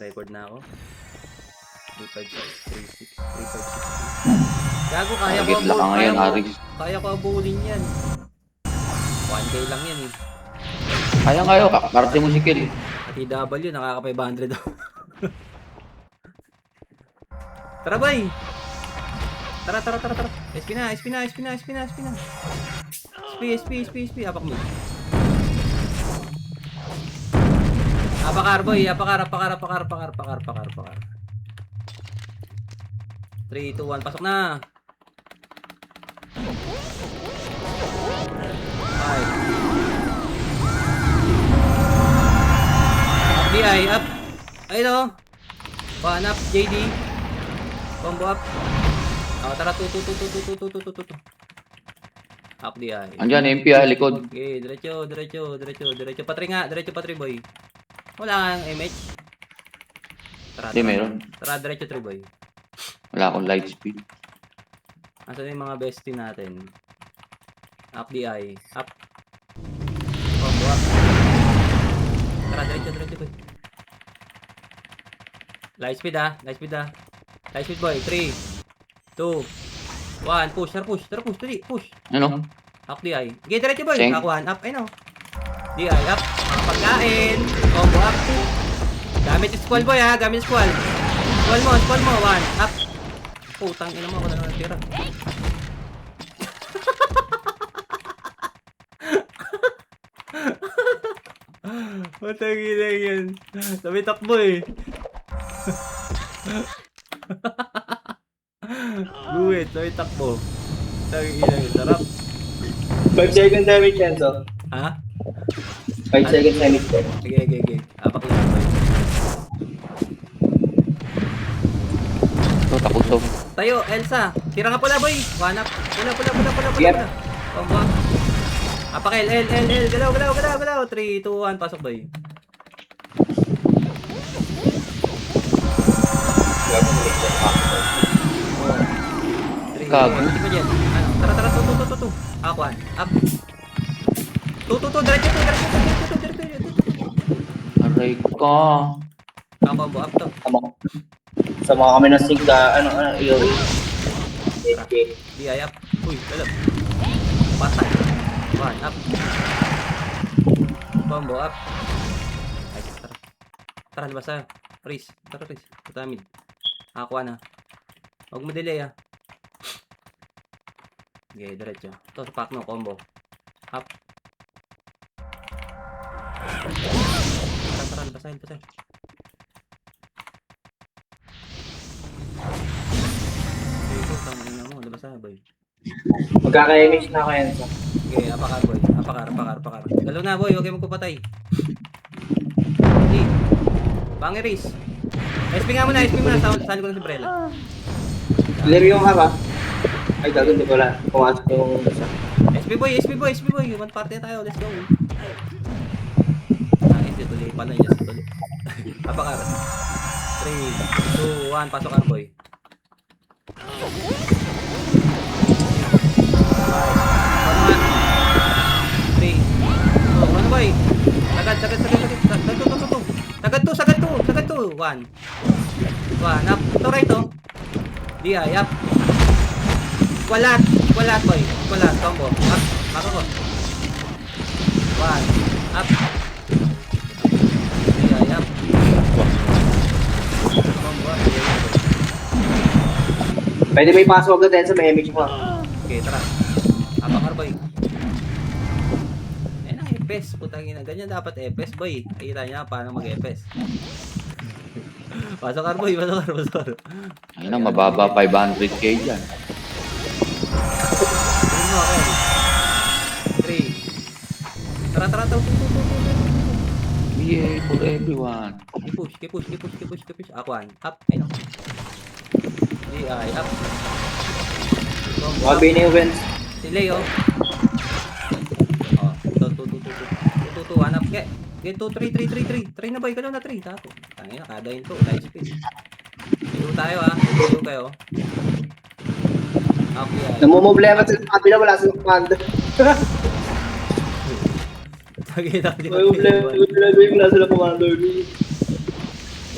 Record na ako. 356. Gago, kaya ko Target lang ngayon, Aris. Kaya ko abulin yan. 1K lang yan eh. Kaya kayo, karte mo si Kill. At EW, nakaka 500 daw. Tara, bay! Tara. SP na. SP. Apak mo. Apakar, boy. Apakar. 3, 2, 1. Pasok na. 5. DI, up. Ayun o. One up, JD. Combo up. Oh, tara, 2. Up DI. Andyan, MP likod. Okay, diretso. Patri boy. Wala kang MH. Tara. Hindi, meron. Tara, diretso 3 boy. Wala akong light speed. Asan yung mga bestie natin? Up DI. Up. Combo up. Tara, diretso boy. Light speed boy. 3, 2, 1. Push. Tara, push. Ano? Up DI. Okay, diretso boy. Seng. Ako 1 up. Ayun o. DI up. Mga pagkain. Combo up. Gamit yung squall boy ha. Squall mo. 1 up. Putang ina mo. Wala na natira. Putang ina yan. Sabi takbo eh. Guwit. Sabi takbo. Putang ina yan. Sarap. 5 seconds damage yan, so. Ha? 5 seconds damage. Sige. Apak lang boy. Ito, takusog. Tayo, Elsa. Tira nga pula, boy. One up. Pula. Yep. Combo up. Apak L. Galaw. 3, 2, 1. Pasok, boy. Gago. Hindi ko dyan. Ano? Tara. 2. Aquan. Up. 2. Diretso. Aray ka. Combo up to. Sama kami ng sync EOE. DI up. Uy, alam. Patay. One up. Combo up. Ay, tara. Tara, labas tayo. Riz. Tara, Riz. Tutamid. Aqua na. Huwag mo delay ah. Okay, diretso. Ito sa pack no, combo. Up. Tara, labas tayo. Tama na mo, labas tayo, boy. Magkaka-image na ako yan, so. Okay, apakar, boy. Apakar. Galaw na, boy. Huwag kayo magpapatay. Hey. Bangiris. SP nga muna. Sali ko na si Brella. Clear yung haba. Ay, dago, hindi ko wala. Pumasok yung basa. SP boy. One party na tayo. Let's go. Ito tuloy pala niya. Apakar. 3, 2, 1. Pasok ka, boy. 3. Ano boy? Sagad. Sagad to. 1. Up. Ito right to. DI up. Walat boy. Combo. Up. Mako ko. 1. Up. DI up. Combo. Pwede may password na din sa may image mo. Okay, tara. Apakar boy. Ayan ang EPS. Putang ina. Ganyan dapat EPS boy. Kita niya paano mag-EPS. Pasok ka boy. Ayun na, mababa 500k dyan. 3. Tara. Yeah, for everyone. Push. Aquan. Up. Ayun. DI up. Wag na yung wins. Si Leo. Oh, 2. Hanap. Get 2, 3. 3 na boy. Galaw na 3. Tato. Tangina, kada yun to. Light speed. Dito tayo ah. Dito kayo. Okay. Namumblema sa kabila, wala sa command. Tangina. Namumblema, wala sa command.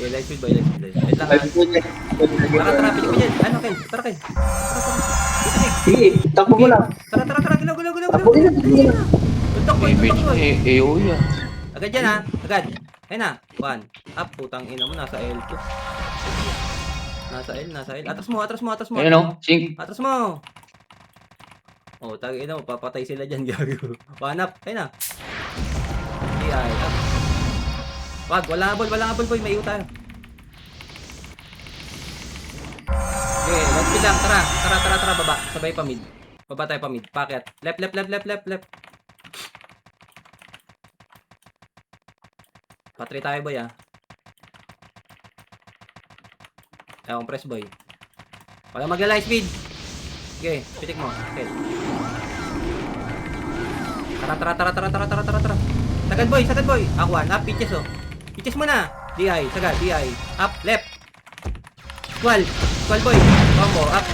Okay, light speed boy, light speed. Wait lang Ay, ha. punya. Tara, pilik mo dyan. Ano, Kel? Tara, Kel. Tara. Pitik. Sige, takbo mo lang. Tara. Gulaw. Takbo din lang. Sige lang. Tuntok boy, Image tuntok boy. AOE ah. Agad yan ha. Agad. Ayun na. 1. Up. Putang ina mo. Nasa L2. Nasa L. Atras mo. Ayun o, sync. Atras mo. Oh, tagi ina mo. Papatay sila dyan. Gago. 1 up. Ayun na. Ay. Up. Wag. Walang abol boy. May iyo tayo. Okay. Let's speed lang. Tara. Baba. Sabay pa mid. Baba tayo pa mid. Packet. Left. Patry tayo boy ah. Ewan press boy. Wala mag-light speed. Okay, pitik mo. Okay. Tara. Sagad boy. Akuan, up, pitches oh. Pitches mo na. DI, sagad, DI. Up, left. Squall boy. Combo, up.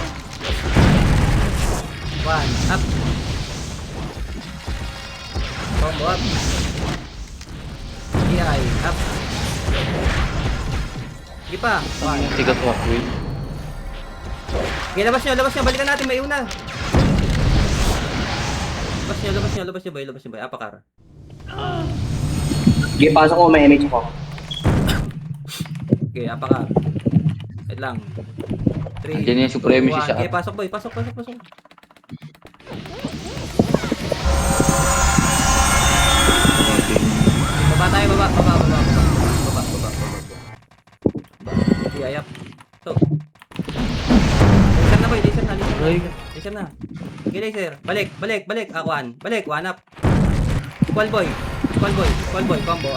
1, up. Combo, up. DI, up. Sige pa. 1. Tigat ko ako eh. Okay, labas nyo. Balikan natin, may una. Labas nyo, boy. Apakar. Sige, pasok ko. May image ako. Okay, apakar. Wait lang. 3, Andiyan yung supremacy sa Okay, pasok, boy. Pasok. Baba tayo, baba. Okay, ayap. So. Laser na. Okay, laser. Balik. Akuan. Balik, 1 up. Squall boy. Combo,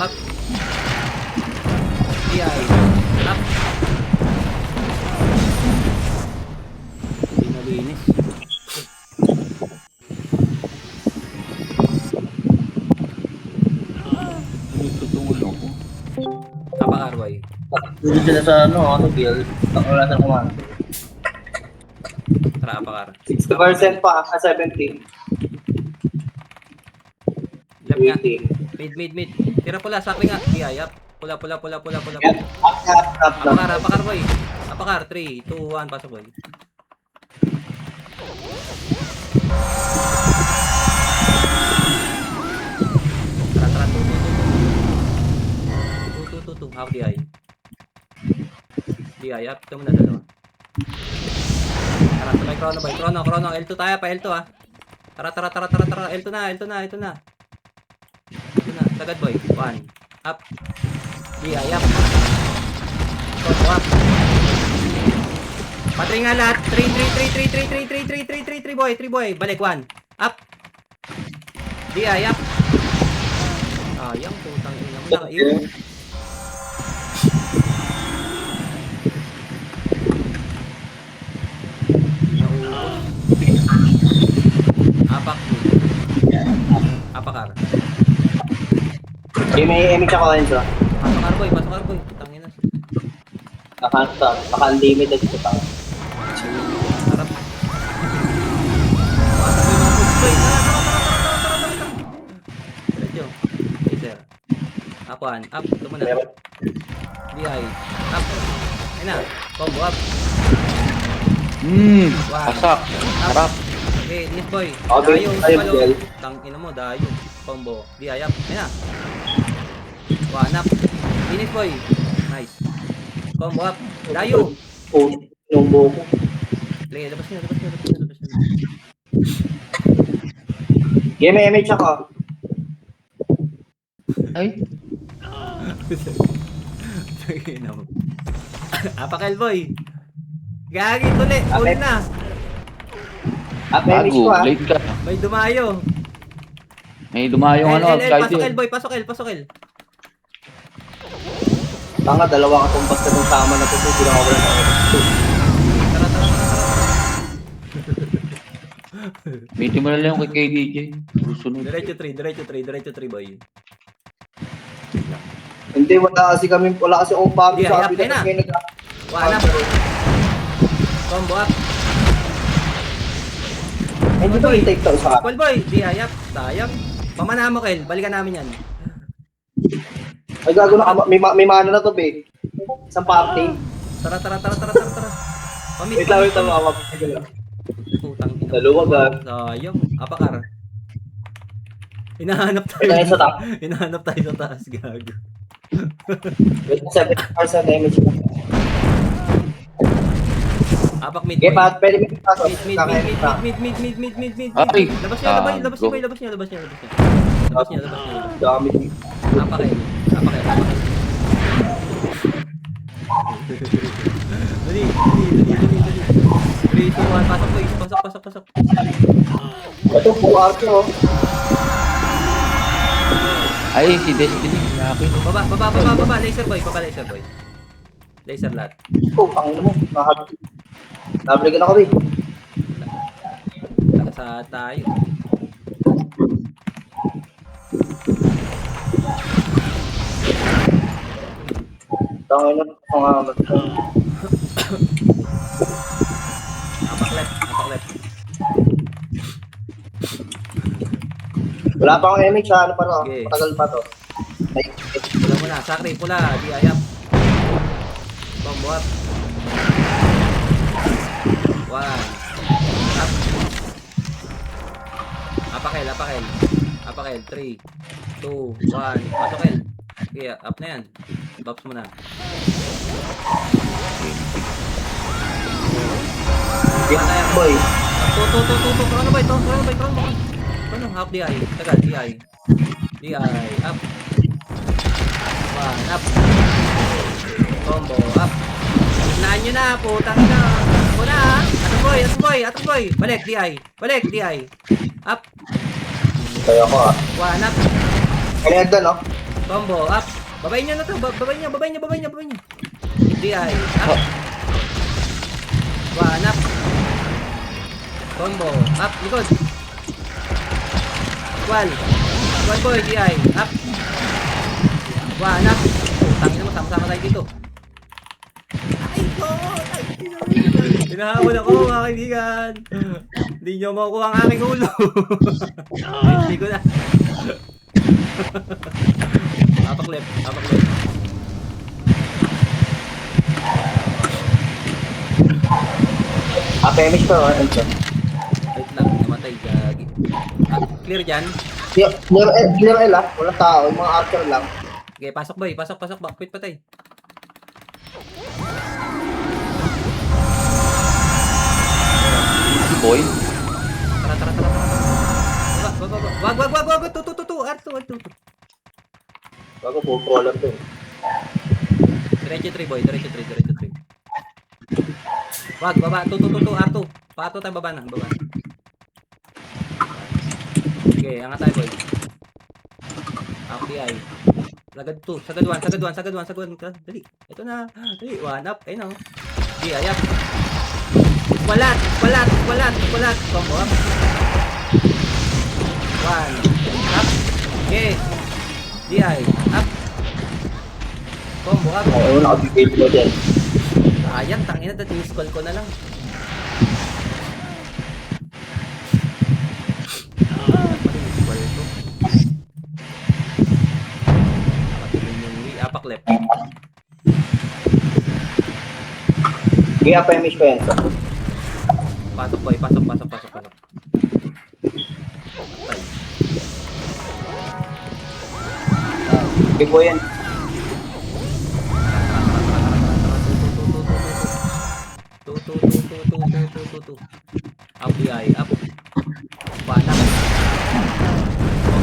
up. DI. Up. Pinalinis. Tutulong ko. Apakar boy. Dito sila sa guild. Wala sa command. Tara, apakar. 60% pa, 70. Left nga. 80. Mid. Tira pula, sakli nga. DI, up. Pula. Yan, up. Apakar boy. Apakar, 3, 2, 1, pasok boy. Tara, tu. Half DI. DI, up. Ito muna dalawa. Tara, sabay chrono boy. Chrono. L2 tayo pa, L2 ah. Tara. L2 na. Sagad boy. 1. Up. DI, up. Chrono, up. Patry nga lahat. 3 boy. Balik 1. Up. DI, up. Ayang putang ina mo na. Apakar. Okay, may image ako Enzo. Pasok boy. Tangina. Naka-unlimited ko pa. Sarap. Pasok yung mga push boy. Tara. Diretso. Laser. Akuan. Up. Ito muna. DI. Up. Ayun na. Combo up. Pasak. Harap. Okay, Nis boy. Okay, Dayo. Bel. Tangina mo, dayo. Combo. DI up. Ayun na. 1 up. Nis boy. Nice. Combo up. Dayo. Oh, yung buko. Play, labas niyo. Okay, may image ako. Ay. Tangina mo. Apakal boy. Gagi tuloy. Uli na. May image Bago, ko ah. late ka. May dumayo. May dumayong ano, Pasok outside L boy. Pasok L. Tanga, dalawa ka tumbas na itong sama na ito. Hindi lang ako wala na. Tara. Meeting mo na lang yung kay KDJ. Susunod. Diretso 3 boy. Hindi, wala kasi akong pub. Di, Sabi hayap, na ayun na. 1 up. Combo up. Hindi ba i-take to sa Call boy. Di hayap. Sayang. Pamana mo Kel. Balikan namin yan. Ay, gago na. May mana na to, be. Isang party. Tara. Pamit. Wait lang, mawawag ko lang. Putang ina. Dalawa, gag. Sayang. Apakar. Hinahanap tayo. Ito na yung sa top. Hinahanap tayo sa taas, gago. Wait, 7% damage na. Apak mid. Okay, boy. pwede mo pasok. Mid. Ay, Labas niya, gago. labas niya. Dami. Apakay. Dali. 3, 2, 1, pasok boy. Pasok. Ito po, Arthur. Oh. Ay, si Destiny. Laki. Baba. Laser boy. Laser lahat. Oh, pangin mo. Nakakabit. Nabalikan ako, eh. Nakasa tayo. Tangin na. Pangamat. Apak left. Wala pa akong image, ha? Ano pa, no? Okay. Matagal pa to. Ay, Pula muna. Sakri, pula. Di ayap. Bombuat. 1. Up. Apakel. 3, 2, 1. Pasokel. Okay, up na yan. Box mo na. boy. Crono ba ito? Crono, half DI. Tagal, DI. Up. 1, up. Combo, up. Tignan nyo na, putang ina. Ako na, ha? Atong boy. Balik, DI. Up. Kaya ko, ha? 1, up. Kaya doon, no? Combo, up. Babayin nyo na to. Babayin nyo. DI, up. 1, up. Combo, up. Likod. One boy, DI. Up. 1, up. Tangin mo, sama-sama tayo dito. Ay, God! Hinahabol ako, mga kaibigan. Hindi nyo makukuha ang aking ulo. Hindi ko na. Apak left. Image pa, ha? Ito. Wait lang, namatay, gagi. Clear dyan. Clear L, ha? Walang tao. Yung mga Arthur lang. Okay, pasok boy. Backpit patay. Si Boy. Tara. Wag. Tu. Arto. Bago po, caller to. Diretso 3 boy, diretso 3. Wag, baba. Tu, Arto. Pato tayo baba na. Okay, angat tayo boy. FDI. Sagad 2, sagad 1. Dali. Ito na. Dali, 1 up. Ayun o. DI up. Walat. Combo up. 1 up. Okay. DI up. Combo up. Oo, nakabigay ko dyan. Ayan, tangina, dati scroll ko na lang. Apak left. Hindi pa image ko yan. Pasok boy, pasok. Patay. Hindi po yan. Tu. Up DI, up. Panak.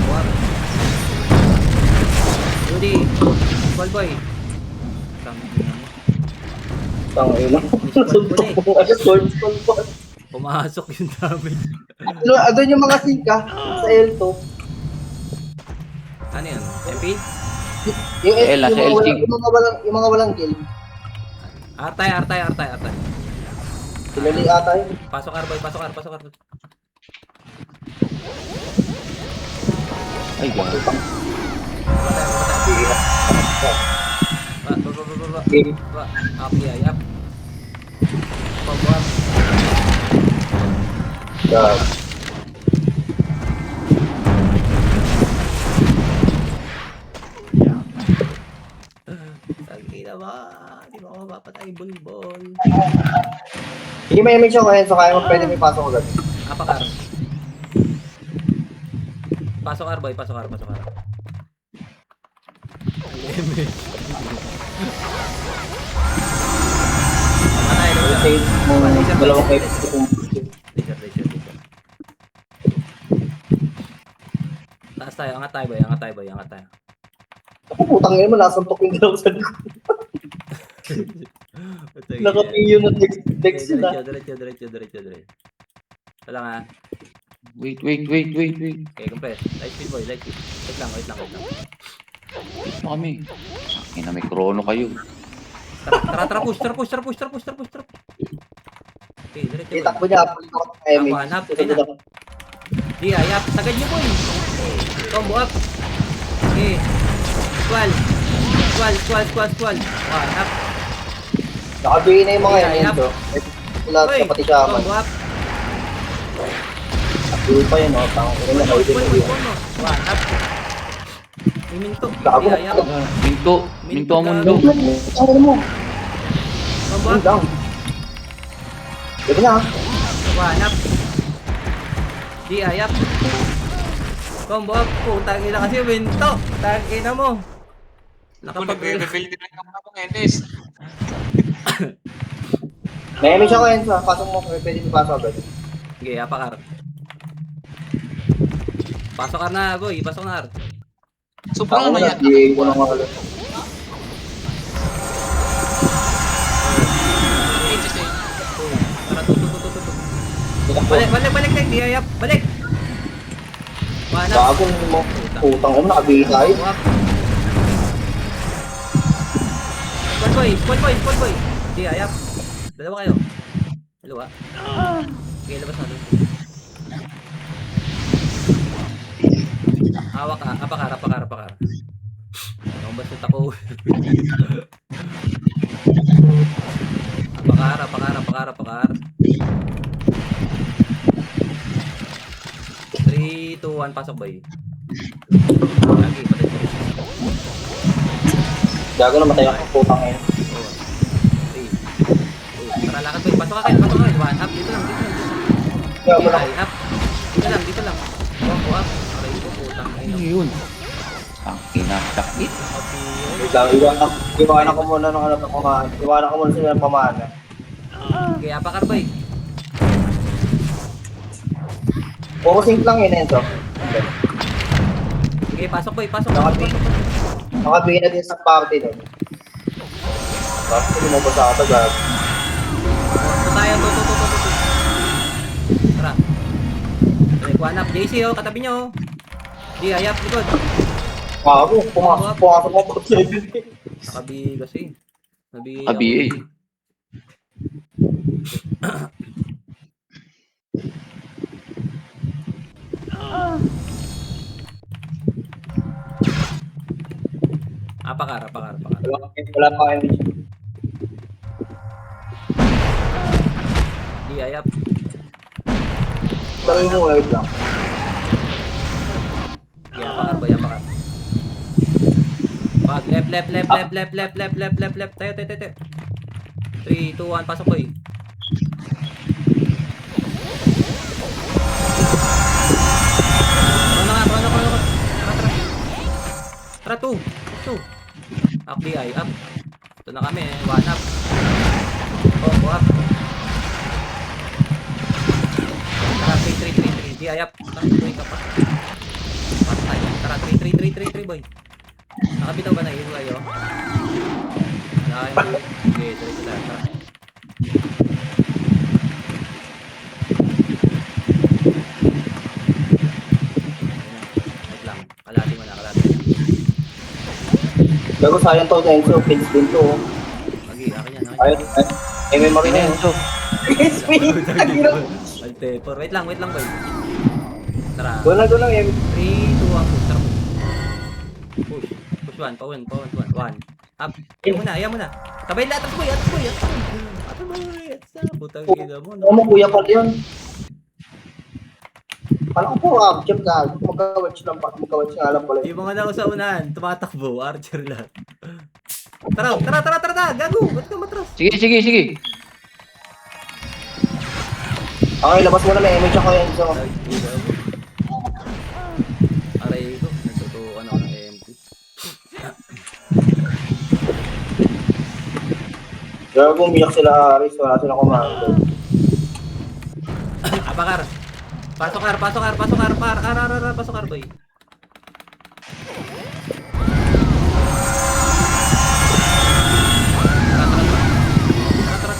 Buat. Rudy. Call boy. Tangina. Suntok po. Suntok po. Pumasok yung damage. Doon yung mga sika sa L2. Ano yun? MP? Yung L, nasa L2. Yung mga walang kill. Artay. Silali ata yun. Pasok R boy, pasok R. Ay, gago. Patay. Ba. Up DI, up. Combo up. God. Sagina ba? Di ba papatay, bulbol. Hindi may image ako, Enzo. Kaya mo pwede may pasok agad. Apakar. Pasok ar, boy. Pasok ar. Patay, Save mo dalawang epic. Laser. Taas tayo, angat tayo, boy. Angat tayo. Ako putang ina mo, nasuntok yung dalawa sa likod. Nakapiyo na dex na. Diretso. Wala nga. Wait. Okay, compress. Light speed, boy. Wait lang. Ito kami. Ina, may krono kayo. Tara, push. Okay, diretso. boy. Itakbo niya, pulit ako ng image. Ako, hanap. Sunod ako. Di, ayap. Sagad niyo, boy. Combo up. Okay. Squall. Hanap. Nakabihin na yung mga yan, Ayap. Enzo. Wala, Boy, pati siya. combo up. Nakapil pa yun, no? Tangong ina na, Boy, order na yun. Hanap. May minto. Gago. Di, ayap. Minto ang mundo. Ano mo? Combo Ano up. down? Gabi na, ha? Hanap. Di, ayap. Combo up. Putang ina kasi minto. Tangina mo. Nagre-reveal din lang ako ng Endes. May image ako, Enzo. Pasok mo, pwede mo pasok agad. Sige, apakar. Pasok ar na, boy. Pasok na ar. Sobrang Ako na, maya. di ko lang ako. Tara, tu. Balik, Tek. Di, ayap. Balik. Hanap. Bago mo. Putang ina, nakabihin tayo. Combo up. Squad boy. Di, ayap. Dalawa kayo. Dalawa. Okay, labas na doon. Hawak ka. Apakar. Ang basot ako. Apakar. 3, 2, 1, pasok boy. Lagi, patay ko. Gago na matay ako, putang ina. 3, 2, tara lakad boy. Pasok ka kayo. One up. Dito lang. Gago na. Ay, up. Dito lang. Combo up. Aray ko, putang ina. Ano yun? Ang ina, sakit. Iwanan ko muna ng ano ng kumain. Iwanan ko muna sila ng pamana. Okay, apakar boy. Puro sync lang yun, Enzo. Okay, pasok boy. Pasok. Nakabihin na din sa party nun. Tapos lumabas sa ata, gago. Ito tayo. To. Tara. Okay, one up. JC oh, katabi nyo oh. Di, ayap. Likod. Gago, pumasok mo po sa ibig. Nakabi kasi. Kabi eh. Apakar. Wala pa kayo. Di, ayap. Sabi mo, wait lang. Okay, apakar boy. Pag left. Tayo. 3, 2, 1, pasok boy. Krono. Tara, 2. Up di ay, up. Ito na kami, one up. Combo up. Tara, 3. Di ay, up. Boy ka pa. Patay. Tara, 3, boy. Nakabitaw ba na yun kayo? Nakakain. Okay, diretso tayo. Tara. Wait lang. Kalati mo na. Gago, sayang to, Enzo. Pins din to. Lagi, akin yan. Ayun, MMR na yun. Enzo. Wallpaper. Wait lang, boy. Tara. Go na, M. 3, 2, 1, push. Tara, push. Push 1, pa 1. 1. Up. Ayaw mo na. Sabay lahat, boy. Butang ina mo. Ano mo, kuya pala yun? Kala ko po, jump ka. Magkawatch nga lang pala. Yung mga nako sa unahan, tumatakbo, archer lahat. Tara. Gago. Ba't ka matras? Sige. Okay, labas mo na may image ako yan. So, Ay, gago. Aray ko. Nagtutukan ako ng MP. gago, umiyak sila Aris. Wala silang kumando. Apakar. Pasok kar. Pasok kar, boy. Tara.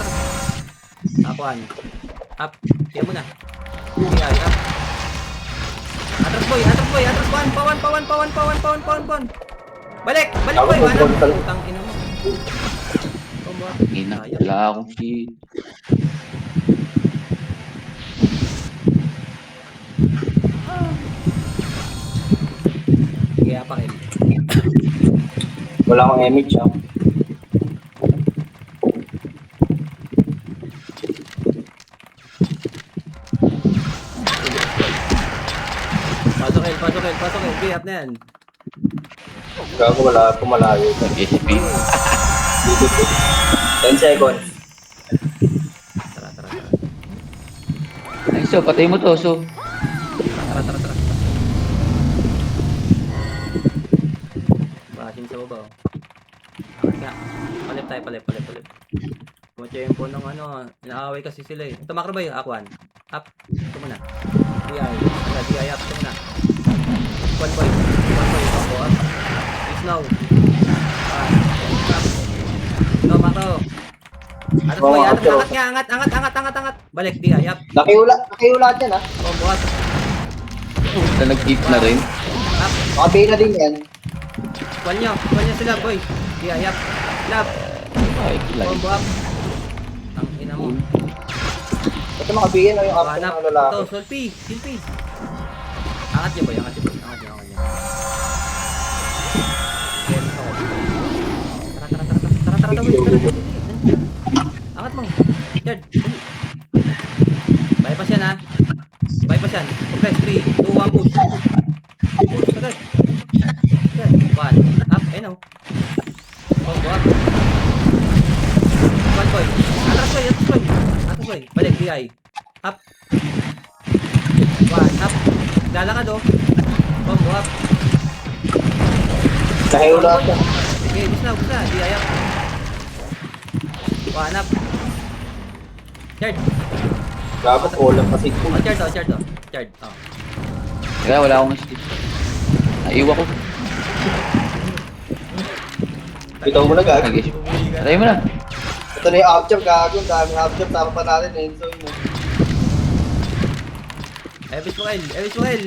Akuan. Up. Kaya mo na. Kaya, up. Atras boy. Pawan. Balik boy. Ano? Putang ina mo. Ina, wala akong shield. Kaya pa kayo. Wala akong image ah. Pasok El. Kaya na yan. Gago, wala akong malayo. SP. 10 seconds. Tara. Ay, so, patay mo to, so. Tara. Bashing sa baba. Angat nga. Palip. Kumatiyempo ng ano, inaaway kasi sila eh. Ito macro ba yun? Aquan. Up. Ito muna. DI up. Ito muna. One boy. Ako up. Please now. Up. No, macro. Atas boy. Angat. Balik. DI up. Nakiulat yan ah. Combo up. Na nag-keep na rin. Up. Makabila din yan. Kwan nyo sila boy. DI up. Lab. Ay, like. Combo up. Ang ina mo. Ito makabigyan na yung after Hanap. ng lalaki. Ito, Solpi. Angat niya boy. Angat niya. Tara, boy. Angat mo. Third. Bypass yan ha. Progress. 3, 2, 1, push. Agad. Third. 1. Up. Ayun o. Combo up. One boy. Atras boy. Balik. DI. Up. 1. Up. Lalakad o. Combo up. Nakiulat yan. Okay, gusto na. DI up. 1 up. Third. Gago, kulang kasi. Third. Kaya wala akong shield. Naiwa ko. Bitaw mo na gago. Nag-isip. Patay mo na. Ito na yung half-jump, gago. Ang daming half-jump. Tama pa natin eh. So, yun. Evis mo, El.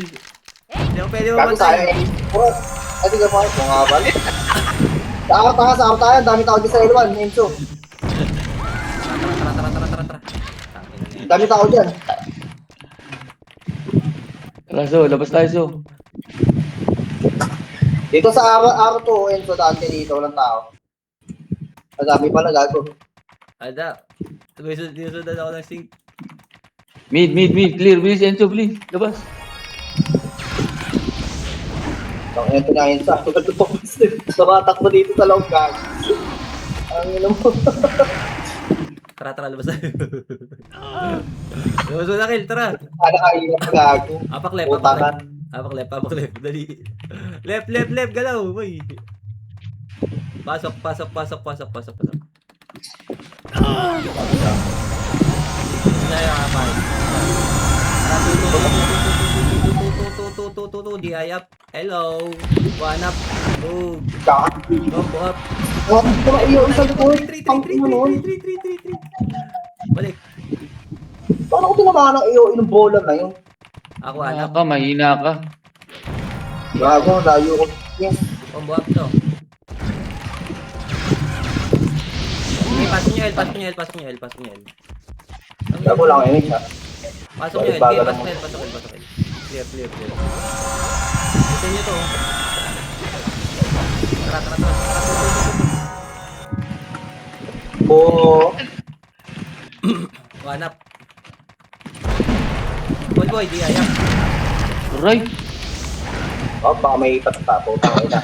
Hindi ako pwede Gago tayo mamantay. eh. Ati ka mga bumabal. Saan tayo. Ang dami tao dyan sa L1. Enzo. Tara. Ang dami tao dyan. Tara, so, labas tayo, so. Dito sa araw to, Enzo, dante dito. Walang tao. Ang dami pala, gago. Ada. Sinusundan ako ng sync. Mid. Clear, bilis, Enzo, please. Labas. Ang ito na yun sa tumatakbo dito sa loob, gago. Ang ino mo. Tara, labas tayo. Labas mo na, Kill, tara. Sana kayo na gago. Apak left. Dali. Left, galaw, boy. Pasok. DI up. Hello. 1 up. Boom. Combo up. Ito na iyo, isang likod. Ang ino nun. 3. Balik. Paano ko tinamaan ng iyo, inong bola na yun? Ako, Mahina anak. ka, mahina ka. Gago, layo ko. Yes. Combo up to. Okay, pasok nyo, El. Gago lang image ha. Pasok nyo, El. Okay, pasok El. Clear. Ito nyo to. Tara. Oo. 1 up. Good boy, DI up. Right. Oh, baka may patatapo. Tangin na.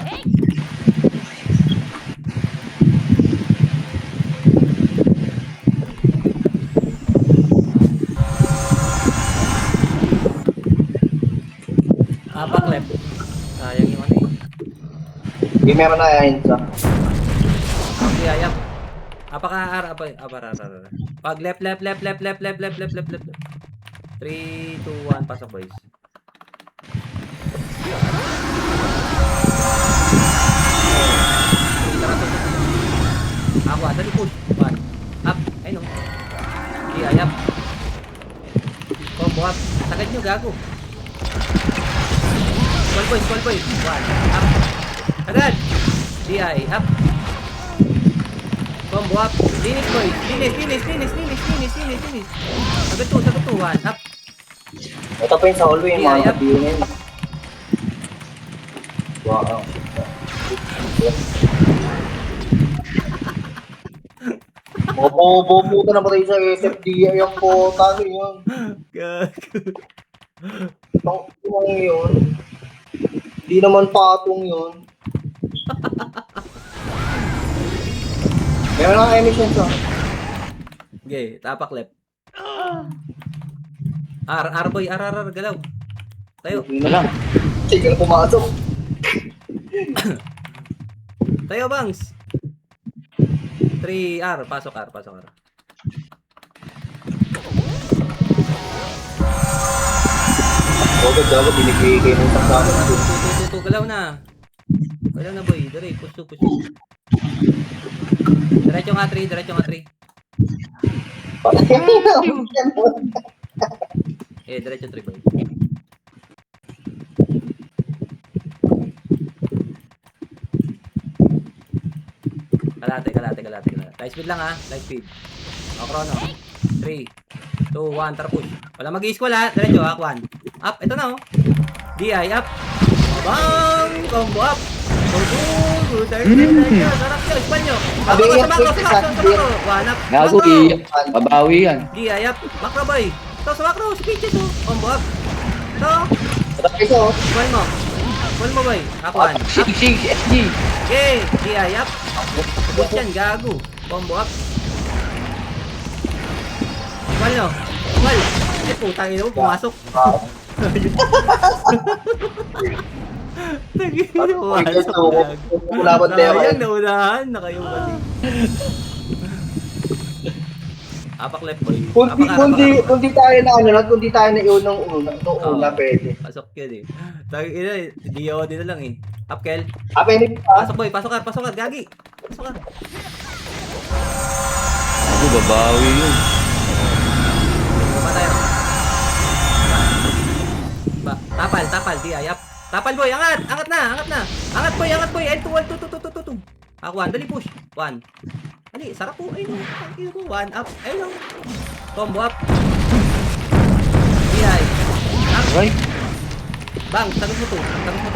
Hindi meron na Ensa. Okay, ayap. Pag left. 3, 2, 1, pasok boys. Ako, dali push. 1. Up. Ay no. Okay, ayap. Combo up. Sagad nyo, gago. Small boys. 1. Up. Agad. DI. Up. Combo up. Finish boys. Finish. Sagad to. 1. Up. Ito pa yung sa hallway, yung mga Yeah, kabiyo na yun. Wow. Mga bobo na naman tayo sa SFDI ang pota yun. Gago. Ang yun. Hindi naman patong yun. Meron nga emissions oh. Okay, tapak left. Boy, galaw. Tayo. Wala. Sige na pumasok. Tayo, Bangs. 3R, pasok R. Dapat binibigay ng saksakan. Tutu, galaw na. Galaw na, boy. Dire, push. Diretso nga 3. Diretso 3, boy. Kalate. Light speed lang ha. Light speed. O, chrono. 3, 2, 1, tara push. Wala mag-i-squall ha. Diretso ha. 1. Up. Ito na oh. DI up. Bang! Combo up. Sarap yun. Span nyo. Ako sa macro. 1 up. Gago, babawi yan. DI up. Macro boy. Ito sa macro. Si Peaches oh. Combo up. Ito. Ito. Span mo boy. Ako 1. Up. Sig, SG. Okay. DI up. Push yan. Gago. Combo up. Span nyo. Span. Putang ina mo. Pumasok. Naunahan na kayo kasi. Apak left boy. Kundi tayo na kundi tayo na iyon nung una pwede. Pasok yun eh. Tagi ina, DOD na lang eh. Up Kel. Ini Pasok boy, pasok ka, gagi. Pasok ka. Ako, babawi yun. Baba tayo. Tapal, di ayap. Tapal boy, angat na. Angat boy, L2. Ako 1, dali push. 1. Ali, sarap po. Ayun, 1 up. Ayun. Combo up. DI. Up. Right? Bang, tagot mo to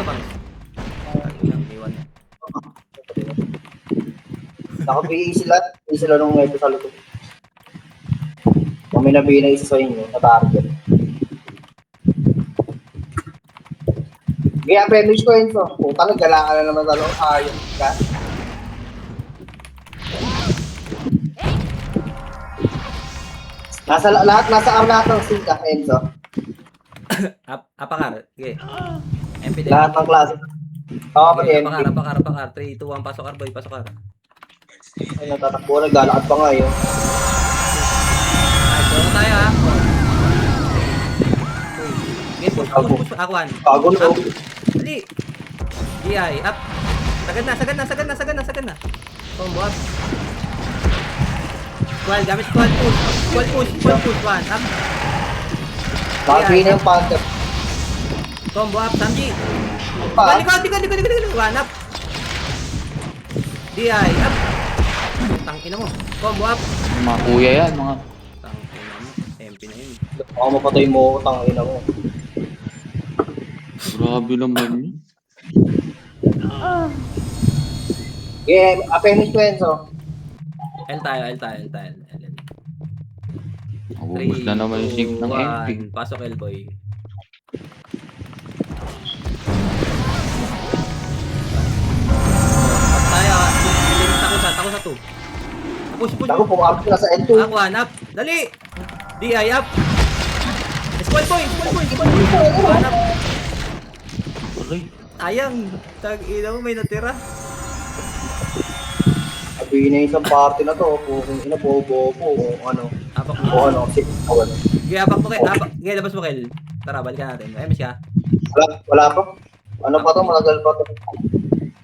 bang. Ayun, iwan. Nakapigil sila nung ito sa luto. Kung may nabili na isa sa inyo, na-target. Kaya finish ko yun so. Puta, nagala ka na naman sa loob. Ayos ka. Nasa arm lahat ng sika, Enzo. Apakar. Okay. MP Lahat ng klase. Oo, pati MP. Apakar. 3, 2, 1, pasok ar boy, pasok ar. Ay, natatakbo, naglalakad pa nga yun. Ay, doon tayo ha. Okay, push. Ako 1. Bago no. Dali. DI, up. Sagad na. Combo up. Squall, gamit squall push. Squall push. 1, up. Nakagay na yung panther. Combo up, Samji. Pa? Likod. 1, up. DI, up. Tangina mo. Combo up. Mga kuya yan, mga... Tangina mo. MP na yun. Baka mapatay mo, tangina mo. Grabe naman yun. Yeah, finish ko yun so. L tayo. Ubus na naman yung sync ng MP. 1, pasok L boy. Tayo. Tako sa 2. Push. Ako, pumapit na sa N2. Ako 1 up. Dali. DI up. Squall point. 1 up. Aray. Ayang. Tag ina mo may natira. Sabihin na yung isang party na to, kung ina, bobo, o ano, Apak mo. o ano, si Paul. Sige, apak mo, Kel. Apak. Sige, labas mo, Kel. Tara, balikan natin. MS ka. Wala pa. Ano pa to, malagal pa to.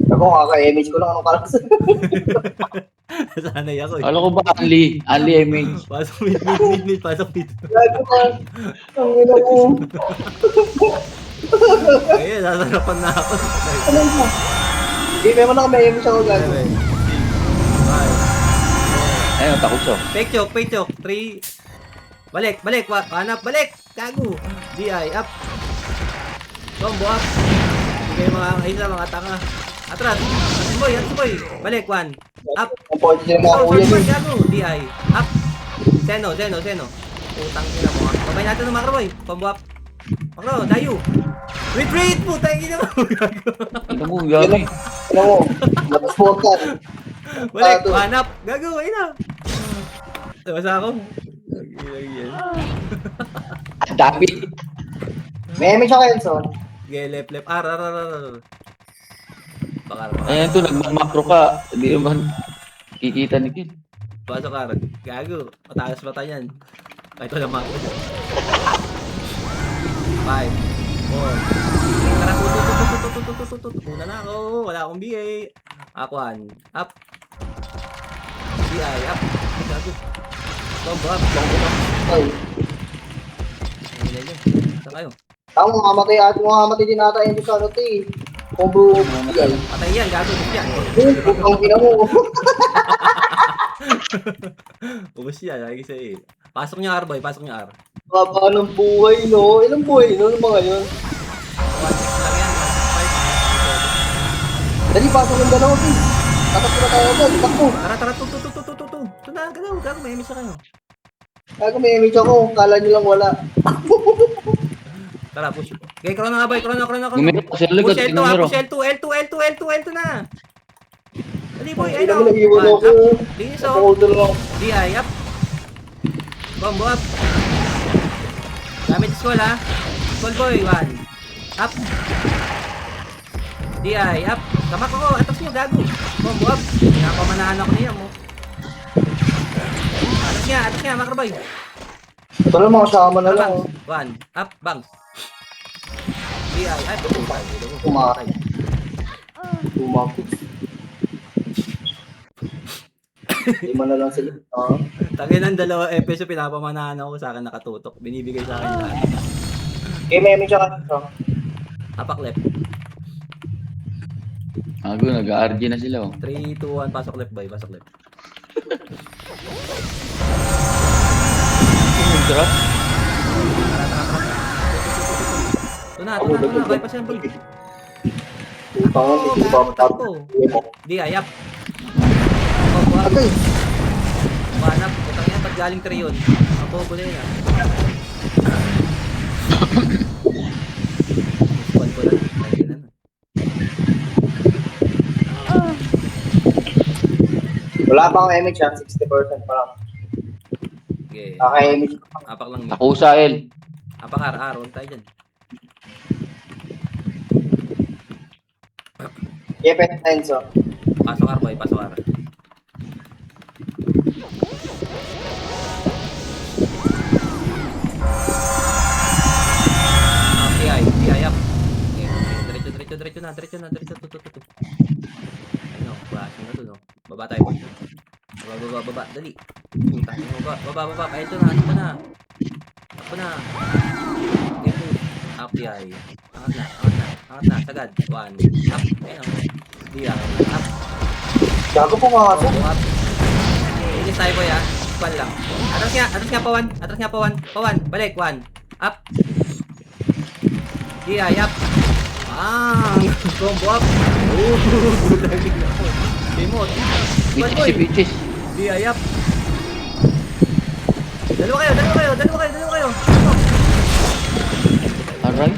Ako, kaka-image ko lang anong kalas. Sanay ako eh. Alam ko ba, Ali image. Pasok mid, pasok mid. Lagi ka. Ang ina mo. Ayun, nasarapan na ako. Ano mo? Hindi, may man ako may image ako gagawin. 7, 6, 5. Ayun, takot siya. Fake choke. 3. Balik. Hanap, balik. Gago. DI, up. Combo up. Sige mga isa, mga tanga. Atras. Atras boy. Balik, 1. Up. Ang point sila mga kuya Forward, din. gago. DI, up. Seno. Putang ina mo. Babay natin ng Macro boy. Combo up. Macro, dayo. Retreat! Putang ina mo. Gago. Ito mo, yari. Ano mo? Matasportan. Balik, Gago. hanap. Gago, ayun na. Basta ako. Yan. Ang dami. May image ako, Enzo. Sige, left. R. Bakar. Ayan to, nagmamakro ka. Hindi naman kikita ni Kin. Pasok R. Gago. Matalas mata yan. Ito naman. 5. 4. Tara, tutut. Una na ako. Wala akong BA. Aquan. Up. BI. Up. Gago. Combo up. Ay. Saan kayo? Tama, mamamatay din ata yung sa ano, te. Combo. Yan. Patay yan. Gago. Yan. Ang ina mo. Ubus yan. Lagi sa'yo eh. Pasok niyo R, boy. Pasok niyo R. Baba ng buhay, no? Ilang buhay, no? Ng mga yun. 1-6 lang yan. 5. Dali, pasok yung dalawa, please. Tatak na tayo agad. Takbo. Tara. Tutu. Ito na. Gago. May miss kayo. Kaya kung may image ako, kala nyo lang wala. Tara, push. Okay, chrono nga, boy. Chrono. Numero ko sa likod, Push L2, numero. push L2 na. Dali, boy. Hindi Ayun, naman nag-iwan oh. ako. Up. Linis, oh. Napakulto lang ako. DI, up. Combo, up. Gamit scroll, ha. Scroll, boy. 1. Up. DI, up. Kamak ako. Atas nyo, gago. Combo, up. Pinapamanahan ako niya, mo. Atas niya, macro, boy. Ito lang, mga sama na lang. Bang. 1. Up, bang. DI, ay, Kumakay. Tumakot. Lima na lang sila. Tangin ng 2 episode, pinapamanahan ako sa akin nakatutok. Binibigay sa akin lahat. May image ako. Apak left. Ago, nag-RG na sila oh. 3, 2, 1, pasok left boy, pasok left. Drop? Ito na, bypass yan boy. Pangan, hindi ba matapos? Di, ayap. Oh, buha. Agay. Buhanap, ito yan, pag galing 3 yun. Ako, buli na. Squad ko lang, lagi na. Wala pa akong image ha, 60% pa lang. Okay, Kaka-image. apak lang. Ako sa L. Apak R, huwag tayo dyan. Kepet na Enzo. Pasok R boy, pasok R. PI up. Diretso na, tutu. Ano, klase na to, no? Baba tayo, boy. Baba, dali. Putang ina, baba, kahit ito na. Ako na. Okay, push. Up, PI. Angat na, sagad. 1. Up, ayun, DI. Up. Gago po mga kaso. Up. Ilis tayo, boy, ha? Squad lang. Atras nga, pawan. Balik, 1. Up. DI, up. Combo up. Lagi na po. Remote. Squad, boy. Bitches. DI, up. Dalawa kayo. Aray.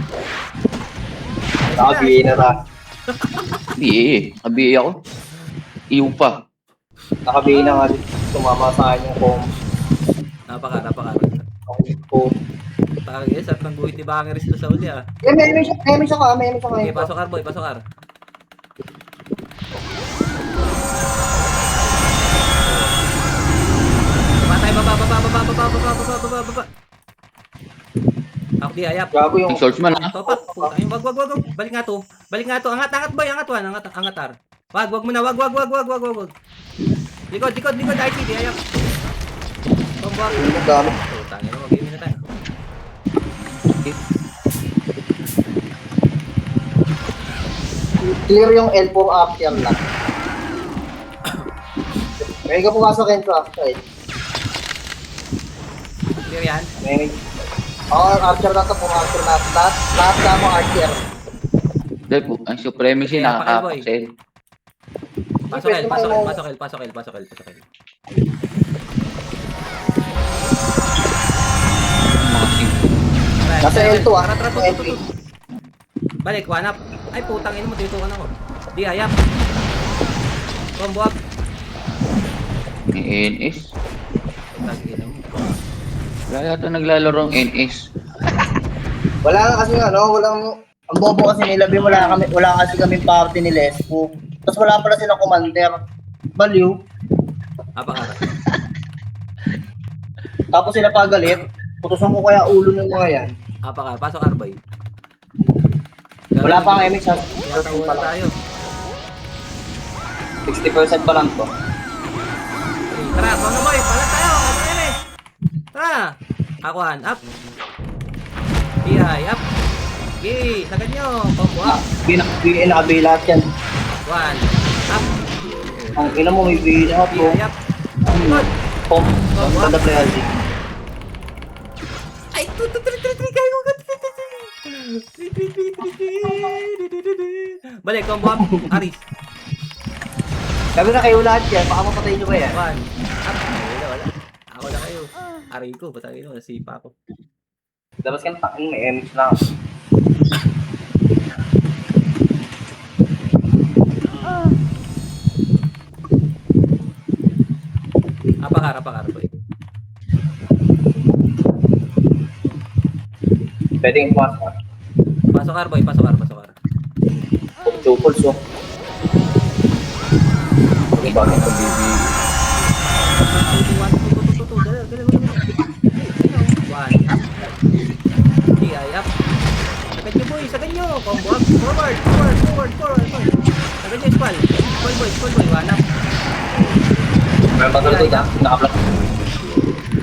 Nakabiye na ta. Abi ako. Iyo pa. Nakabiye na nga dito. Tumama sa akin yung combo. Napaka. Oh. Tagay, sarap ng guhit ni Bangeris to sa uli, ah. May image ako. Okay, pasok R, boy, pasok R. baba. Ako di ayap. Gago yung... Yung swordsman ha. Topak. Puta, ay, wag. Balik nga to. Angat boy, angat one, angat ar. Wag muna, wag. Likod, IC, di ayap. Combo up. Yung gamit. Puta, ngayon mag-game na tayo. Clear yung L4 after lang. May ka pumasok yun sa after. Clear yan. May... archer na to, puro archer na. Lahat ka mo archer. Dahil po, ang supremacy Okay, nakaka-pasel. Pasok L. Mga sing. Nasa L2 ah. Tara, Nasa L3. Balik, one up. Ay, putang ina mo, titukan ako. Di ayap. Combo up. May NS. Putang ina mo. Wala yata naglalaro ng NS. Wala nga kasi walang... Ang bobo kasi nila, wala kasi kaming party ni Lespo. Tapos wala pala silang commander. Baliw. Apakara. Tapos sila pagalit. Putusan ko kaya ulo ng mga yan. Apakara. Pasok Arboy. Wala pa ang MX ha. Wala tayo. 60% pa lang to. Tara, Kono Boy. Palat tayo. Ano yan eh? Tara. Akuan. Up. PI. Up. Okay. Sagad nyo. Combo up. Nakabili lahat yan. One. Up. Ang ina mo may bili lahat bro. PI. Up. Good. Pom. Banda player di. Ay, kayo ko. Balik, combo up. Aris. Sabi na kayo lahat yan. Baka mapatay nyo ba yan? One. Up. Wala. Ako na kayo. Aray ko. Batangin mo. Nasipa ko. Labas ka ng takin. May MX na. Apakara boy. Pwede yung pumasok. Pasok boy. Chupol so. Okay ba? One. PI up. Sagad nyo boy. Combo up. Forward. Sagad nyo, Spal. Spal boy. One up. May matulog na. Naka-block.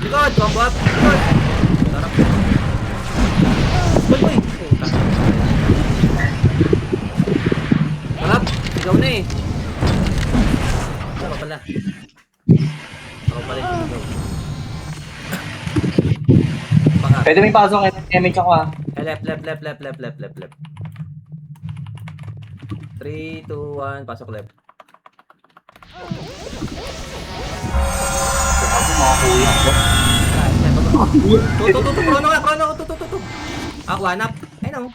Likod. Combo up. Likod. Sarap. Spal boy. Sarap. Sigaw na eh. Ako pala. Sigaw. Baka. Pwede may pasok ang MX ako ha. Left. 3, 2, 1, pasok left. Ako mga kuya ko. Tutututup, chrono, tutututup. Ako, hanap. Ay, no.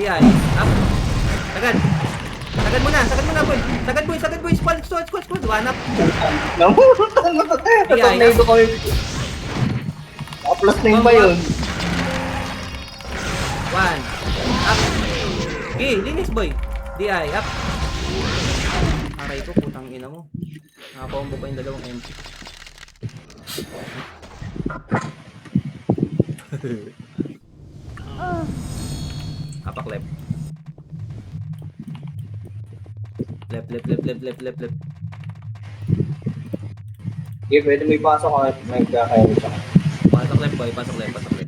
DI, up. Sagad muna, boy. Sagad, boy. Squad, hanap. Namurutan mo to. Tornado kami. Naka-plus na yun ba yun? One, up. Okay, linis, boy. DI, up. Aray ko, putang ina mo. Nakakombo pa yung dalawang MP. Apak left. Left. Okay, pwede may pasok ako at may kakayaw siya. Pasok left, boy. Pasok left. Tara.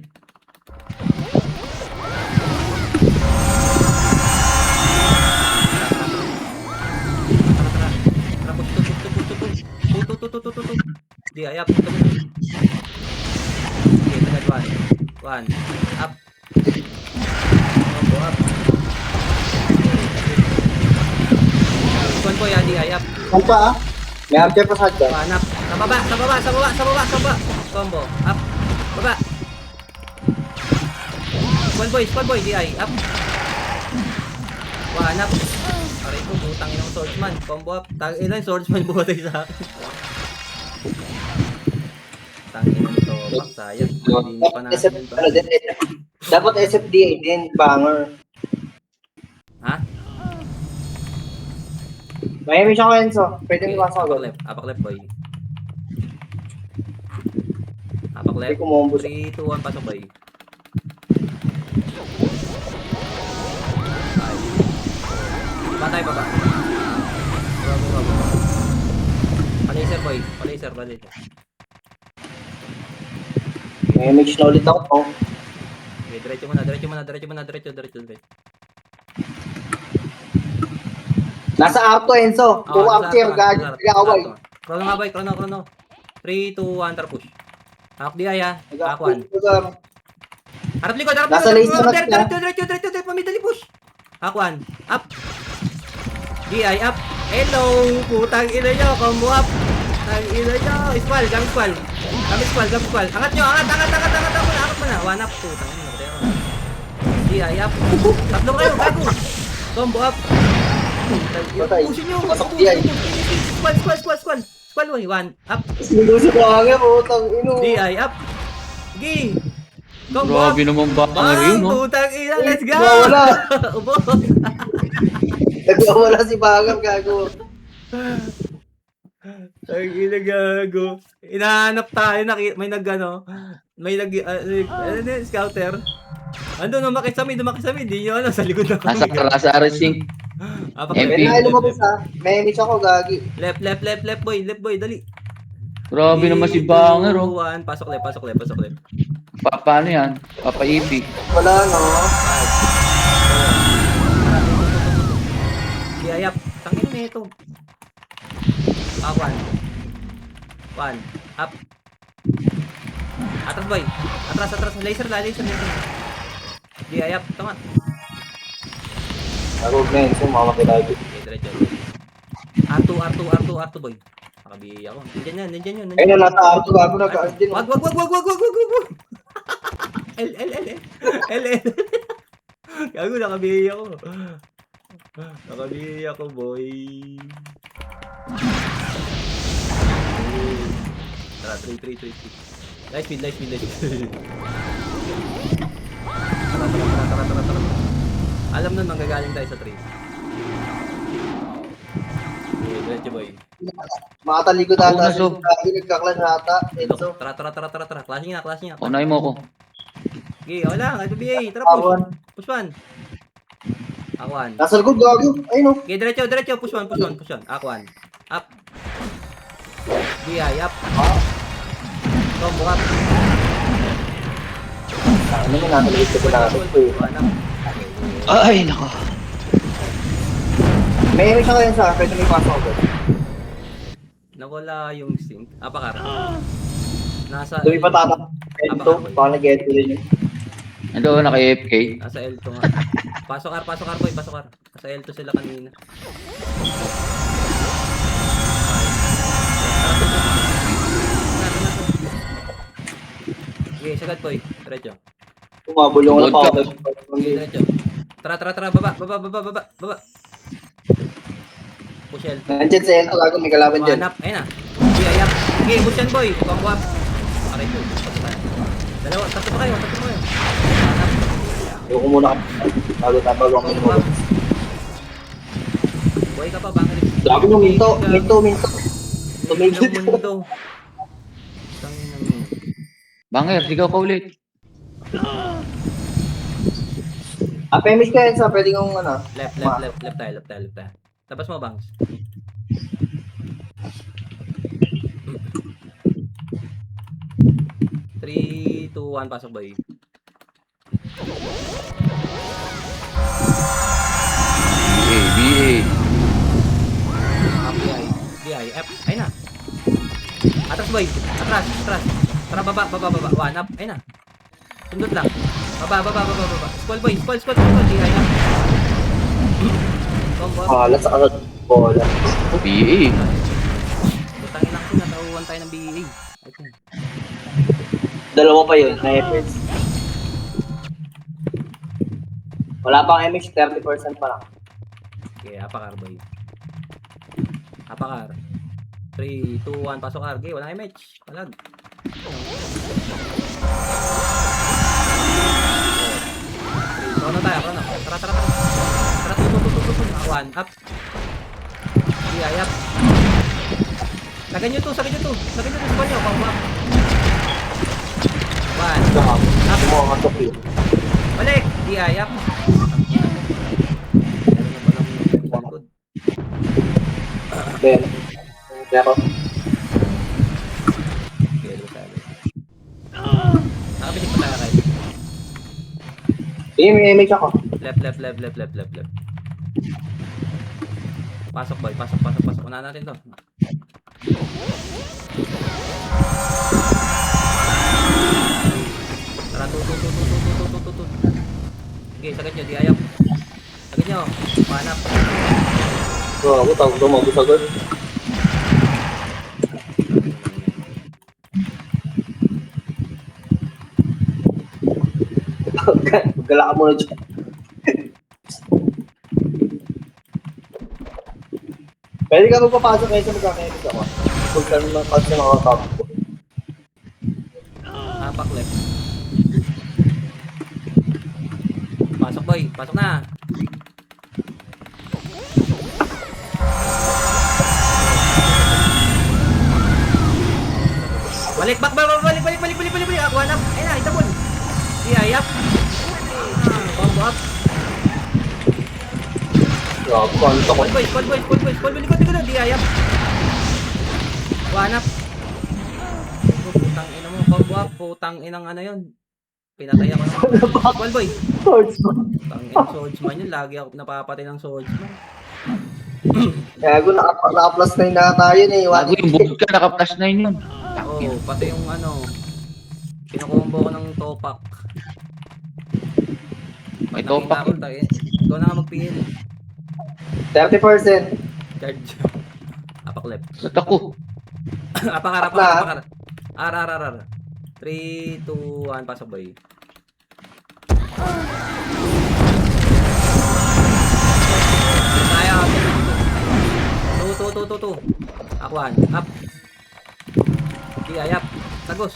Di, ayap. Okay, tagad one. Up. Combo up. Squad boy, di, ayap. Saan pa ah? May archer pa sa dyan. Hanap. Sa baba. Combo. Up. Baba. Squad boy, di, ay. Up. Hanap. Aray ko, butang inang swordsman. Combo up. Ilan swordsman buhatay sa akin. Tangin nito, sayang. Hindi pa natin ba? Dapat SFDA din, banger. Ha? May siya ko Enzo. Pwede may pasok Apak agad. left boy. Hindi left. kumombo. 3, 2, 1, pasok boy. Baba tayo, baba. Baba. Palaser boy, palaser. May mix na ulit ako. Oh. Okay, diretso muna. Nasa Arto, Enzo. Go up here, gagi. Nag-aaway. Chrono nga boy, chrono. 3, 2, 1, tara push. Hawak di ay ha. Kakuan. Nag-aaway. Harap likod. Nasa laser mat na. Diretso, pamidali push. Kakuan. Up. Di ay up. Hello, putang ina nyo, combo up. Tang ina nyo. Squall. Kami squall. Angat nyo, angat mo na. One up, putang ina. Di ay up. Tatlo kayo, gago. Combo up. Patay. Pusin nyo. Pasok di ay. Squall, one up. Sinulusok ko hangin, putang ino. Di ay up. Gi. Combo up. Grabe naman banger yun, no? Putang ina, let's go. Nawawala. Ubos. Nagwawala si Bagang, gago. Ang ina gago. Inahanap tayo, may scouter. Ando, dumakit sa amin, di nyo ano, sa likod na kami. Nasa RSing. May MP. na lumabas ha. May mix ako, gagi. Left boy, dali. Grabe naman si banger, oh. 1, pasok left. Paano yan? Papaipi. Wala, no? Ayap, tangin na ito. 1, up. Atras boy, atras, laser. Di ayap, tama. Nagog na yun, sumamak kita. Okay, diretso. R2 boy. Nakabihi ako. Nandiyan yun. Ayun, nasa Arto, gago. Nag-aas din. Wag. L. Gago, nakabihi ako, boy. Tara, 3. Light speed. Tara. Alam nun, manggagaling tayo sa 3. Okay, diretso boy. Makatalikod Ako ata. na, Sob. Gagi, nagkaklan ata. Enzo. Tara. Clashing na. Unahin mo ako. Okay, wala. IPBA. Tara, Awan. push 1. Akuan. Nasa likod, gago. Ayun, no? Okay, diretso. Push 1. Akuan. Up. DI, up. Combo up. Ano mo, nasa likod ko na. One up. Ay, nako. May mix ako yan sa akin. Pwede may pasok ako. Nawala yung sync. Apakar. Nasa Dumi pa tatak. Ento, baka nag-get ko rin yun. Ando, naka-AFK. Nasa L2 nga. Pasok R boy, pasok R. Nasa L2 sila kanina. Okay, sagad boy. Diretso. Umabulong ko na pa ako. Okay, diretso. Tara. Baba. Push L2. Nandiyan sa Ento, gago. May kalaban dyan. One up. Ayun na. Okay, ayap. Okay, push yan boy. Combo up. Okay, two. Pasok tayo. Dalawa. Tatlo pa kayo. One up. Ayoko muna. Bago ang Combo up. Boy ka pa, bakit? Gago mo, minto. Tumigil. Ang mundo. Tangin na mo. Banger, sigaw ka ulit. Pemish ka yan sa pwede kong ano. Left tayo. Tapos mo, Bangs. Three, 2, 1, pasok boy. BA. Up, DI, F, ayun na. Atras boy, atras. Tara, baba. One up, ayun na. Sundot lang. Baba. Squall boy, DI up. Combo up. Kalat sa kalat. Bola. BA. Putangin lang ko, natauhan tayo ng BEA. Okay. Dalawa pa yun, na FS. Wala pang MX, 30% pa lang. Okay, apakar boy. Apakar. 3, 2, 1, pasok R. Okay, walang MH. Palag. Chrono tayo. Tara. Tara, tutu. One up. DI up. Sagan nyo to. Sagan nyo to. Squad nyo. Pang up. One. Saka, Up. yung mga katok yun. Balik. Di ayap. Meron na palang likod. Then, pero, Kelo sabi. Nakapitik pa tayo kayo. sige, may image ako. Left. Pasok boy, pasok. Unahan natin to. Tara, tu. Sige, sagad nyo, di ayap. Sagad nyo, panap. So, ako tawag doon, mabus agad. Gala ka muna dyan. Pwede ka magpapasok ngayon sa magkakainis ako. Huwag ka naman kasi makakapag ko. Apak left. Pasok boy, pasok na. Balik. Ako hanap. Ayun na, itabon. Di ayap. Combo up. Grabe, kanto ko. Squad boy, likod. Di ayap. Wanap. Putang ina mo, combo up. Putang inang ano yun. Pinatay ako ng squad boy. Putang ina, swordsman yun. Lagi ako napapatay ng swordsman. Kaya ako naka-plus 9 na tayo eh. Bago yung vodka, naka-plus 9 yun. Oo, pati yung ano. Kinukombo ko ng topak. May topak yun. Ikaw na nga mag-PL. 30%. Charge. Apak left. Ba't ako? Apakar. Ar. 3, 2, 1, pasok boy. Tayo. 2. Akuan. Up. Di ayap. Tagos.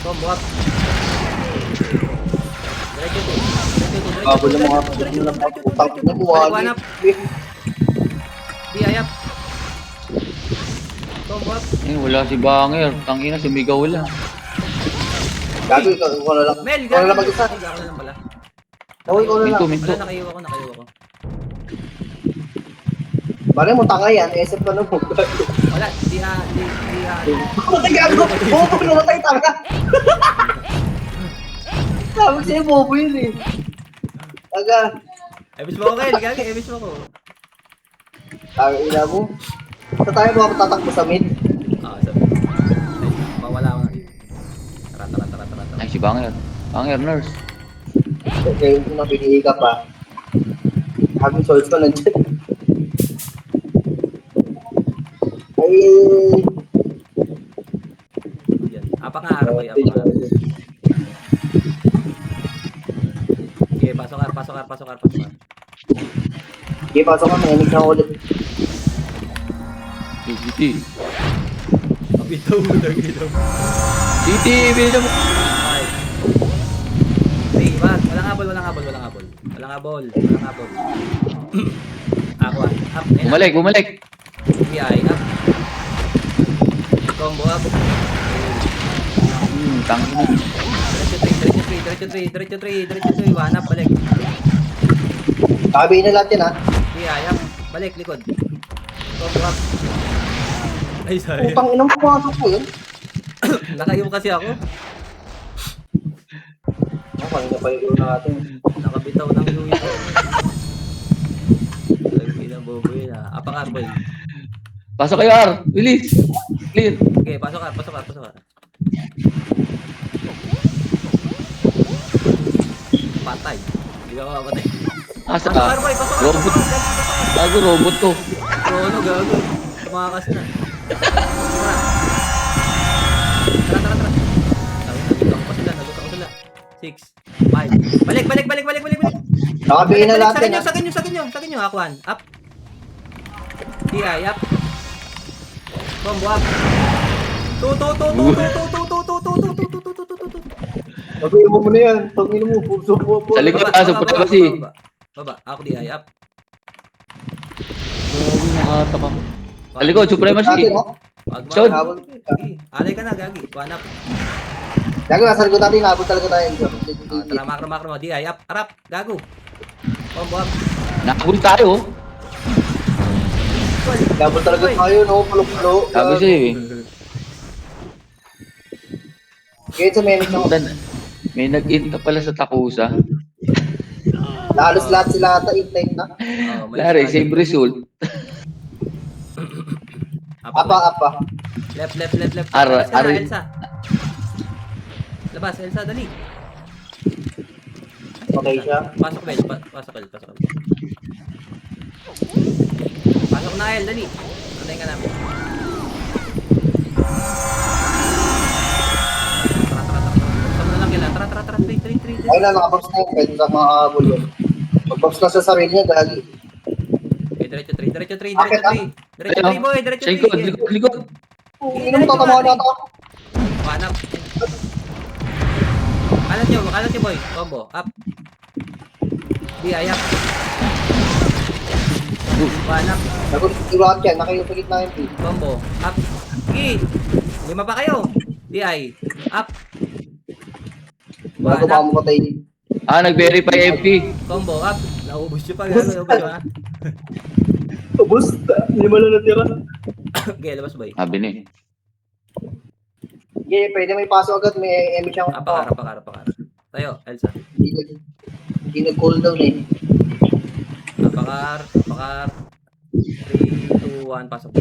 Combo up. Diretso to. Bago ng mga putang na buwan. Di ayap. Combo up. Eh, wala si Banger. Tangina, sumigaw lang. Gago, ikaw na lang. Mel, Ikaw na lang mag-isa. Ay, ako na lang pala. Ako, ikaw na lang. Minto. Wala, nakaiwa ko. Bale mo, tanga yan. Isip ka na mo. Wala, di. Pumatay gago! Bobo, namatay tanga! Sabi sa'yo, bobo yun eh. Taga. Ebis mo ko, Kel. Gagi, ebis mo ko. Taga, ina mo. Sa tayo mo ako tatakbo sa mid. Sabi. Ay, mawala ko na. Tara. Ay, si Banger. Banger, nurse. Kaya kung napilihi ka pa. Sabi swords ko nandiyan. Ay. Yan. Apa nga, boy. Okay, pasok. Okay, pasok ka. Mahinig na ulit. GT. Bitaw mo lang ito. GT, bilhin mo. 5. 3, wag. Walang habol. Ako, up. Bumalik. BI, up. Combo up. Tangina. Diretso 3. One up, balik. Sabihin na lahat yan ha. BI, up. Balik, likod. Combo up. Ay, sorry. Putang inang pumasok ko yun. Nakayo kasi ako. Kanina pa yung natin. Nakabitaw ng Louis. Lagi na bobo yun ha. Apakar boy. Pasok kayo, R. Bilis. Clear. Okay, pasok ka. Patay. Hindi ka makapatay. Asa Pasok ka? ka boy, pasok ka. Robot. Gago, robot to. Chrono, gago. Tumakas na. Tara. Nagutak ko sila. 6, 5. Balik. Nakabihin na lahat yan ha. Sa kanyo. Akuan. Up. DI, up. Combo up. Tu. Sabihin mo muna yan. Tangin mo. Puso po. Sa likod, supot ka kasi. Baba. Ako DI, up. Gago, nakataka. Sa likod, supremacy. Natin ha. Wag mo. Shot. Alay ka na, gagi. One up. Gago, nasa likod natin, nabot talaga tayo. Tara, macro mo. DI, up, harap, gago. Combo up. Nakabul tayo. Nabot talaga tayo, no? Pulo-pulo. Sabi sa'yo eh. Kaya sa menos ako. May nag-int na pala sa Takusa. Halos lahat sila ata, intake na. Oh, may Lari, struggle. same result. Apa. Left. Ara- Labas ka na, ara- Elsa. Labas, Elsa, dali. Okay siya. Pasok, Bel. Pasok. Pasok na, El, dali. Antayin ka namin. Tara. Buksan mo na lang kila. Tara. 3. Ayun na, nakabox na yun. Pwede sa mga habol yun. Mag-box na sa sarili niya, gagi. Okay, diretso 3. Diretso Bakit, 3. Diretso 3, boy. Diretso 3. Likod. Ino mo tatamaan na ito. Hanap. Kalat nyo, boy. Combo. Up. DI, up. Hanap. Nag-iwat yan, nakayong sa gitna yung P. Combo. Up. Sige. 5 pa kayo. DI. Up. Bago ba mo patay? Nag-verify MP. Combo. Up. Naubos nyo pa. Naubos nyo pa. Ubus, lima lang natira. Okay, labas, boy. Sabi ni. Okay, pwede may paso agad, may EM siyang Pakara. Tayo, Elsa. Hindi nag-cooldown eh. Pakar. 3, 2, 1. Pasok.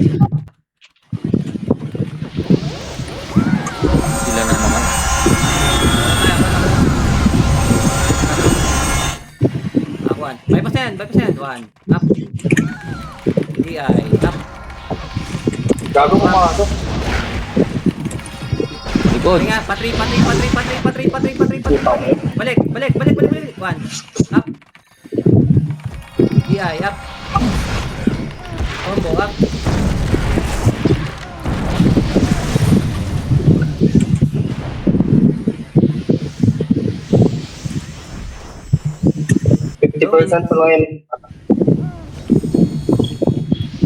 Sila na naman. One. 5%. 1. Up. DI. Up. Gago pumasok. Likod. Nga, patri. Balik. 1. Up. DI. Up. Combo. Up. %50 pa lang yan.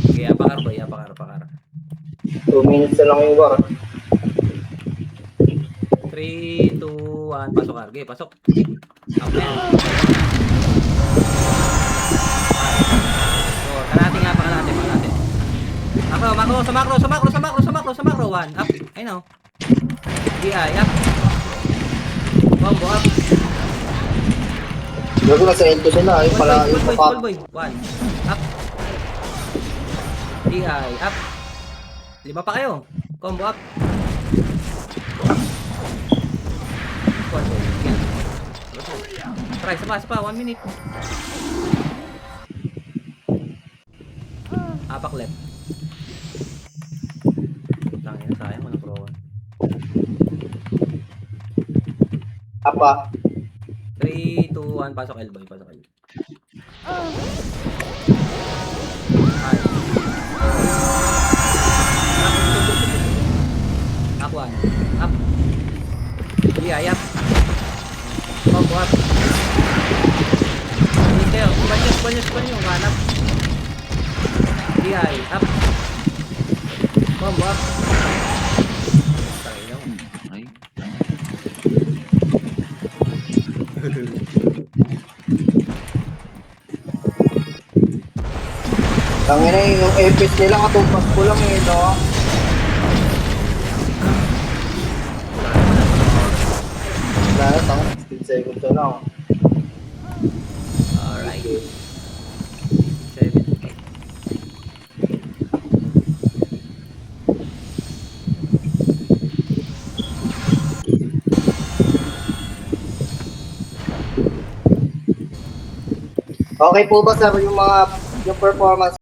Okay, apakar, boy. Apakar. 2 minutes na lang yung war. 3, 2, 1. Pasok, Arge. Pasok. Up na yan. So, kalahati nga, pakalahati. Macro. 1. Up. I know. DI. Up. Combo. Up. Gago na sa L2 sila, yung pala yung Small boy. 1. Up. DI. Up. 5 pa kayo. Combo up. Squad boy. Try, sa pa. 1 minute. Apak left. Sayang. Walang pro 1. Apa. 3, 2, 1. Pasok L boy. Up 1. Up. DI up. Combo up. Dito. Banyo. Hanap. DI up. Combo up. Tayo. Ay. Tangin na yung FPS nila, katumpas ko lang eh, no? Wala na, tangin. 15 seconds na lang. Alright. 7. Okay po ba sir yung performance